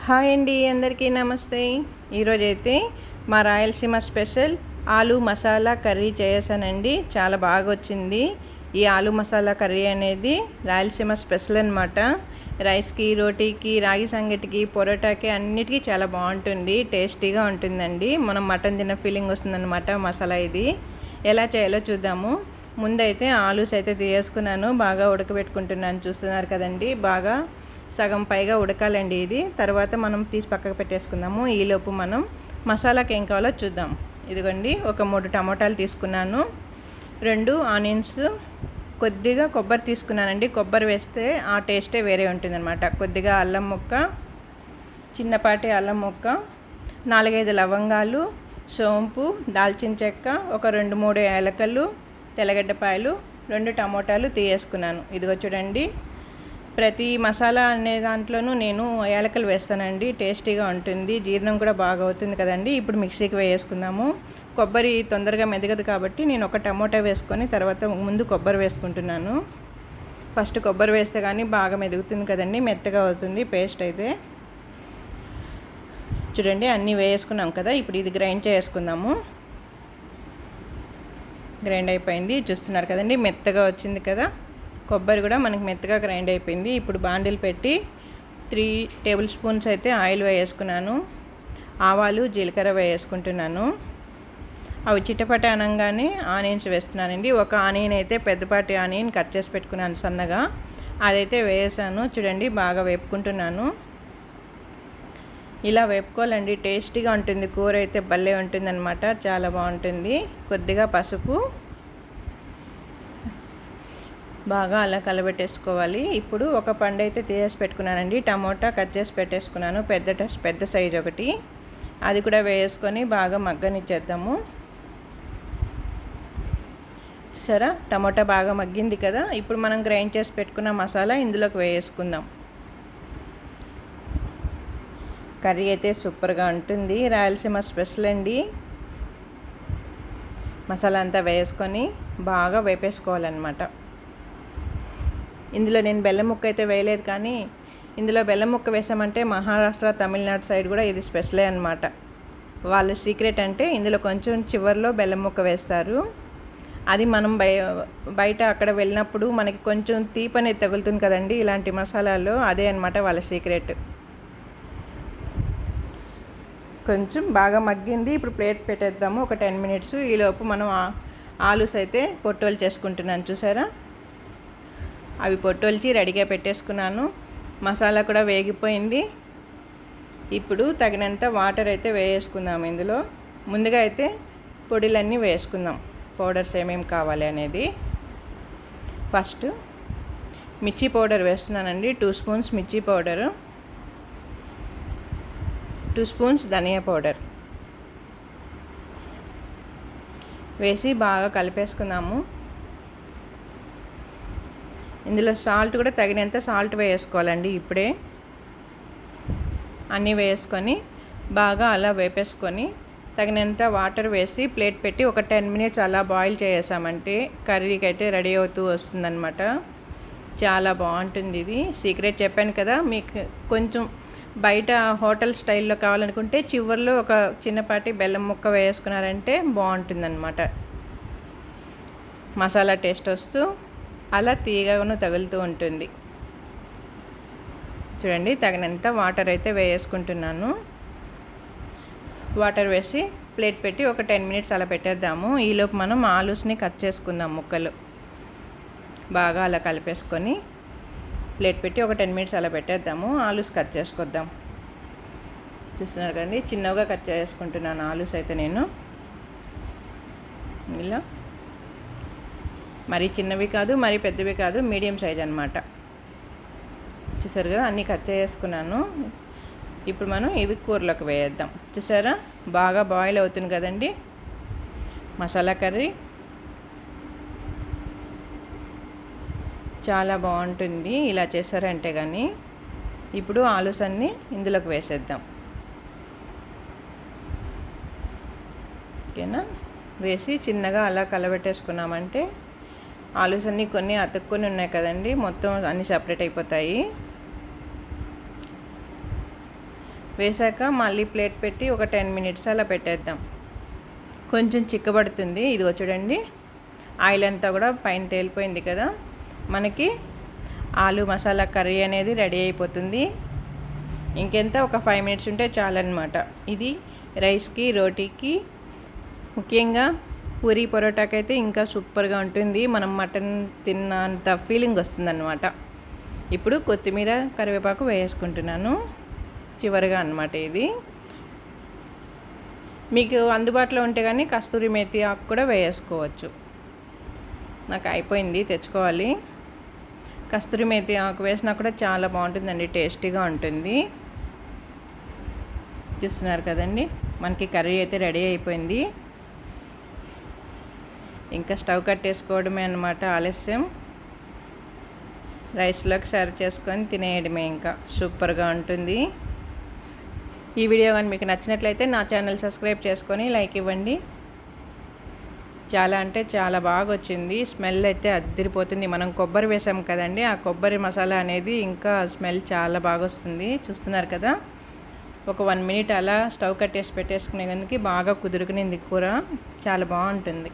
Hi అండి, అందరికీ నమస్తే. ఈరోజైతే మా రాయలసీమ స్పెషల్ ఆలు మసాలా కర్రీ చేసానండి. చాలా బాగా వచ్చింది. ఈ ఆలు మసాలా కర్రీ అనేది రాయలసీమ స్పెషల్ అనమాట. రైస్కి, రోటీకి, రాగి సంగటికి, పొరోటాకి అన్నిటికీ చాలా బాగుంటుంది. టేస్టీగా ఉంటుందండి. మనం మటన్ తిన్న ఫీలింగ్ వస్తుందన్నమాట మసాలా ఇది. ఎలా చేయాలో చూద్దాము. ముందైతే ఆలూస్ అయితే తీసేసుకున్నాను. బాగా ఉడకబెట్టుకుంటున్నాను. చూస్తున్నారు కదండి, బాగా సగం పైగా ఉడకాలండి ఇది. తర్వాత మనం తీసి పక్కకు పెట్టేసుకుందాము. ఈలోపు మనం మసాలాకి ఏం కావాలో చూద్దాం. ఇదిగోండి, ఒక 3 టమోటాలు తీసుకున్నాను, 2 ఆనియన్స్, కొద్దిగా కొబ్బరి తీసుకున్నానండి. కొబ్బరి వేస్తే ఆ టేస్టే వేరే ఉంటుందన్నమాట. కొద్దిగా అల్లం ముక్క, చిన్నపాటి అల్లం ముక్క, 4-5 లవంగాలు, సోంపు, దాల్చిన చెక్క, ఒక 2-3 యాలకలు, తెల్లగడ్డపాయలు, 2 టమోటాలు తీసేసుకున్నాను. ఇదిగో చూడండి, ప్రతి మసాలా అనే దాంట్లోనూ నేను యాలకలు వేస్తానండి. టేస్టీగా ఉంటుంది, జీర్ణం కూడా బాగా అవుతుంది కదండి. ఇప్పుడు మిక్సీకి వేసుకుందాము. కొబ్బరి తొందరగా మెదగదు కాబట్టి నేను ఒక టమోటా వేసుకొని తర్వాత ముందు కొబ్బరి వేసుకుంటున్నాను. ఫస్ట్ కొబ్బరి వేస్తే కానీ బాగా మెదుగుతుంది కదండి, మెత్తగా అవుతుంది పేస్ట్ అయితే. చూడండి, అన్నీ వేసుకున్నాం కదా. ఇప్పుడు ఇది గ్రైండ్ చేసుకుందాము. గ్రైండ్ అయిపోయింది, చూస్తున్నారు కదండి, మెత్తగా వచ్చింది కదా. కొబ్బరి కూడా మనకి మెత్తగా గ్రైండ్ అయిపోయింది. ఇప్పుడు బాండిల్ పెట్టి 3 టేబుల్ స్పూన్స్ అయితే ఆయిల్ వేసుకున్నాను. ఆవాలు, జీలకర్ర వేసుకుంటున్నాను. అవి చిటపట అనగానే ఆనియన్స్ వేస్తున్నానండి. ఒక ఆనియన్ అయితే పెద్దపాటి ఆనియన్ కట్ చేసి పెట్టుకున్నాను సన్నగా, అదైతే వేసాను. చూడండి, బాగా వేపుకుంటున్నాను. ఇలా వేపుకోవాలండి, టేస్టీగా ఉంటుంది. కూర అయితే భలే ఉంటుందన్నమాట, చాలా బాగుంటుంది. కొద్దిగా పసుపు, బాగా అలా కలబెట్టేసుకోవాలి. ఇప్పుడు ఒక పండు అయితే తీసేసి పెట్టుకున్నానండి. టమోటా కట్ చేసి పెట్టేసుకున్నాను, పెద్ద సైజ్ ఒకటి. అది కూడా వేసుకొని బాగా మగ్గనిచ్చేద్దాము. సరే, టమోటా బాగా మగ్గింది కదా. ఇప్పుడు మనం గ్రైండ్ చేసి పెట్టుకున్న మసాలా ఇందులోకి వేసుకుందాం. కర్రీ అయితే సూపర్గా ఉంటుంది, రాయలసీమ స్పెషల్ అండి. మసాలా అంతా వేసుకొని బాగా వేపేసుకోవాలన్నమాట. ఇందులో నేను బెల్లం ముక్క అయితే వేయలేదు, కానీ ఇందులో బెల్లం ముక్క వేసామంటే మహారాష్ట్ర, తమిళనాడు సైడ్ కూడా ఇది స్పెషలే అనమాట. వాళ్ళ సీక్రెట్ అంటే ఇందులో కొంచెం చివర్లో బెల్లం ముక్క వేస్తారు. అది మనం బయట అక్కడ వెళ్ళినప్పుడు మనకి కొంచెం తీపి అనేది తగులుతుంది కదండి ఇలాంటి మసాలాలో, అదే అనమాట వాళ్ళ సీక్రెట్. కొంచెం బాగా మగ్గింది. ఇప్పుడు ప్లేట్ పెట్టేద్దాము ఒక 10 మినిట్స్. ఈలోపు మనం ఆలూస్ అయితే పొట్టోలు చేసుకుంటున్నాను, చూసారా. అవి పొట్టోల్చి రెడీగా పెట్టేసుకున్నాను. మసాలా కూడా వేగిపోయింది. ఇప్పుడు తగినంత వాటర్ అయితే వేసుకుందాం. ఇందులో ముందుగా అయితే పొడిలన్నీ వేసుకుందాం, పౌడర్స్ ఏమేమి కావాలి అనేది. ఫస్ట్ మిర్చి పౌడర్ వేస్తున్నానండి, 2 స్పూన్స్ మిర్చి పౌడరు, 2 స్పూన్స్ ధనియా పౌడర్ వేసి బాగా కలిపేసుకుందాము. ఇందులో సాల్ట్ కూడా తగినంత సాల్ట్ వేసుకోవాలండి. ఇప్పుడే అన్నీ వేసుకొని బాగా అలా వేపేసుకొని తగినంత వాటర్ వేసి ప్లేట్ పెట్టి ఒక 10 మినిట్స్ అలా బాయిల్ చేసామంటే కర్రీకి అయితే రెడీ అవుతూ వస్తుందన్నమాట. చాలా బాగుంటుంది ఇది. సీక్రెట్ చెప్పాను కదా. మీకు కొంచెం బయట హోటల్ స్టైల్లో కావాలనుకుంటే చివర్లో ఒక చిన్నపాటి బెల్లం ముక్క వేసుకున్నారంటే బాగుంటుందన్నమాట. మసాలా టేస్ట్ వస్తూ అలా తీయగాను తగులుతూ ఉంటుంది. చూడండి, తగినంత వాటర్ అయితే వేసుకుంటున్నాను. వాటర్ వేసి ప్లేట్ పెట్టి ఒక 10 మినిట్స్ అలా పెట్టేద్దాము. ఈలోపు మనం ఆలూస్ని కట్ చేసుకుందాం ముక్కలు. బాగా అలా కలిపేసుకొని ప్లేట్ పెట్టి ఒక 10 మినిట్స్ అలా పెట్టేద్దాము. ఆలూస్ కట్ చేసుకొద్దాం. చూస్తున్నారు కదండి, చిన్నగా కట్ చేసుకుంటున్నాను ఆలూస్ అయితే నేను. ఇలా మరీ చిన్నవి కాదు, మరీ పెద్దవి కాదు, మీడియం సైజ్ అనమాట. చూసారు కదా, అన్నీ కట్ చేసుకున్నాను. ఇప్పుడు మనం ఇవి కూరలోకి వేద్దాం. చూసారా, బాగా బాయిల్ అవుతుంది కదండి మసాలా కర్రీ. చాలా బాగుంటుంది ఇలా చేశారంటే కానీ. ఇప్పుడు ఆలూస్ అన్నీ ఇందులోకి వేసేద్దాం. ఓకేనా, వేసి చిన్నగా అలా కలబెట్టేసుకున్నామంటే ఆలూస్ అన్నీ కొన్ని అతుక్కొని ఉన్నాయి కదండి, మొత్తం అన్నీ సపరేట్ అయిపోతాయి. వేసాక మళ్ళీ ప్లేట్ పెట్టి ఒక 10 మినిట్స్ అలా పెట్టేద్దాం. కొంచెం చిక్కబడుతుంది. ఇదిగో చూడండి, ఆయిల్ అంతా కూడా పైన తేలిపోయింది కదా. మనకి ఆలు మసాలా కర్రీ అనేది రెడీ అయిపోతుంది. ఇంకెంత ఒక 5 మినిట్స్ ఉంటే చాలన్నమాట. ఇది రైస్కి, రోటీకి, ముఖ్యంగా పూరీ పరోటాకి అయితే ఇంకా సూపర్గా ఉంటుంది. మనం మటన్ తిన్నంత ఫీలింగ్ వస్తుందన్నమాట. ఇప్పుడు కొత్తిమీర, కరివేపాకు వేసుకుంటున్నాను చివరిగా అన్నమాట. ఇది మీకు అందుబాటులో ఉంటే కానీ కస్తూరి మేతి ఆకు కూడా వేసుకోవచ్చు. నాకు అయిపోయింది, తెచ్చుకోవాలి. కస్తూరి మేతి ఆకు వేసినా కూడా చాలా బాగుంటుందండి, టేస్టీగా ఉంటుంది. చూస్తున్నారు కదండి, మనకి కర్రీ అయితే రెడీ అయిపోయింది. ఇంకా స్టవ్ కట్టేసుకోవడమే అన్నమాట, ఆలస్యం. రైస్లోకి సర్వ్ చేసుకొని తినేయడమే, ఇంకా సూపర్గా ఉంటుంది. ఈ వీడియో కానీ మీకు నచ్చినట్లయితే నా ఛానల్ సబ్స్క్రైబ్ చేసుకొని లైక్ ఇవ్వండి. చాలా అంటే చాలా బాగా వచ్చింది. స్మెల్ అయితే అద్దరిపోతుంది. మనం కొబ్బరి వేసాం కదండి, ఆ కొబ్బరి మసాలా అనేది ఇంకా స్మెల్ చాలా బాగా వస్తుంది. చూస్తున్నారు కదా, ఒక 1 మినిట్ అలా స్టవ్ కట్టేసి పెట్టేసుకునేందుకు బాగా కుదురుకునింది కూర. చాలా బాగుంటుంది.